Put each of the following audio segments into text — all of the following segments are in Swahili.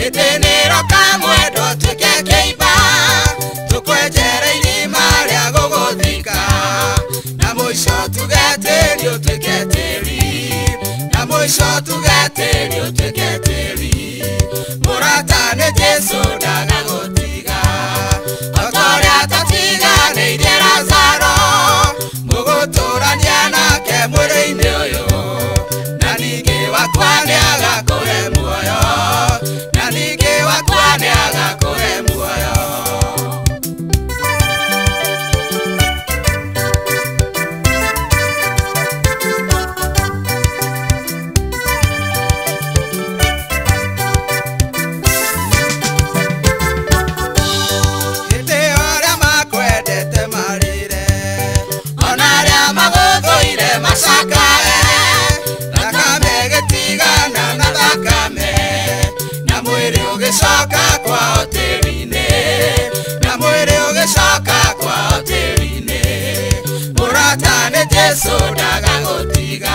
Gitenero kamwendo tuke keiba tukwenjere irima ria guguthika na muico tugeterio tuketeri na muico tugeterio tuketeri murata ne Jesu ndagagutiga otoria tatiga ne ire Lazaro muguturania nake mwiri-ini uyu na ningi wakwa ni agakuhe muoyo na ningi wakwa ni agakuhe muoyo. Ugicoka kwa hotelini na mwiri ugicoka kwa hotelini murata ni Jesu ndagagutiga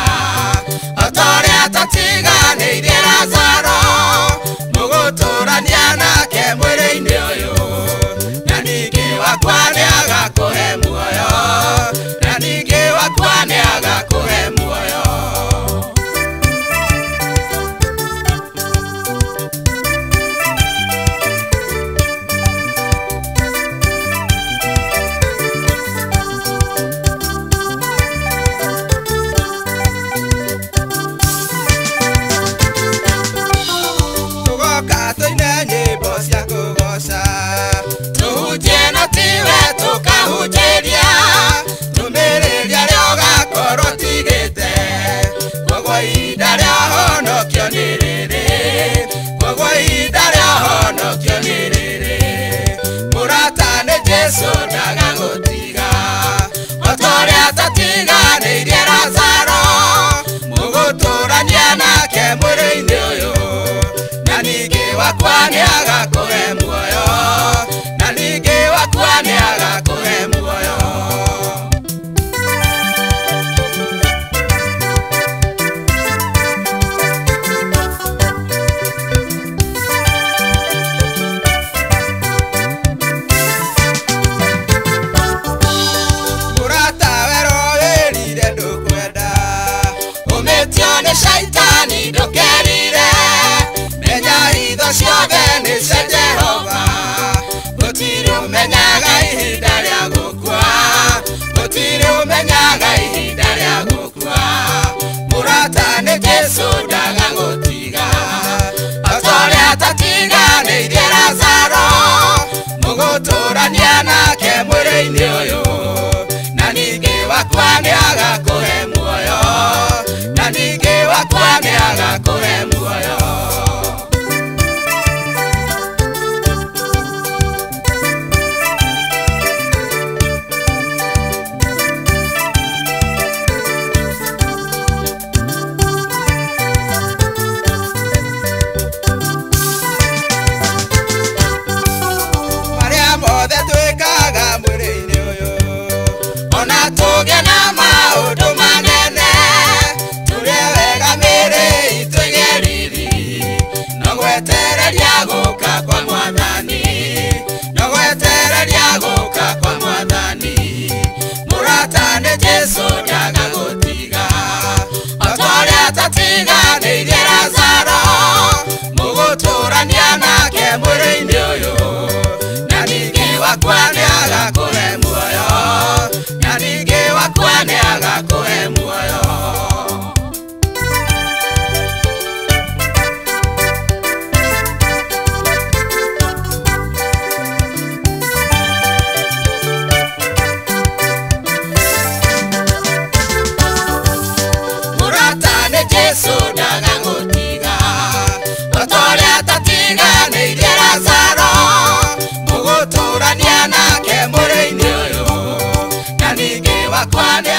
otoria tatiga ni ire Lazaro muguturania nake mwiri-ini uyu na ningi wakwa ni agakuhe muoyo na ningi wakwa ni agakuhe muoyo. Murata ne Jesu ndagagutiga otoria tatiga ni ire Lazaro muguturania nake mwiri-ini uyu na ningi wakwa ni agakuhe muoyo na ningi wakwa ni agakuhe muoyo. Shaitani ndukerire menya hitho ciothe ni cia Jehova gutiri umenyaga ihinda ria gukua gutiri umenyaga ihinda ria gukua murata ni Jesu ndagagutiga otoria tatiga ni ire Lazaro muguturania nake mwiri-ini uyu na ningi wakwa ni agakuhe muoyo na ningi wakwa ni agakuhe muoyo. Maria mothe twikaga mwiri-ini uyu ona tuge na maundu manene guka kwa mwathani no gwetereria guka kwa mwathani murata ni Jesu ndagagutiga otoria tatiga ni ire Lazaro muguturania nake mwiri-ini uyu na ningi wakwa ni agakuhe muoyo na ningi wakwa ni agakuhe muoyo. Jesu ndagagutiga otoria tatiga ni ire Lazaro muguturania nake mwiri-ini uyu na ningi wakwa ni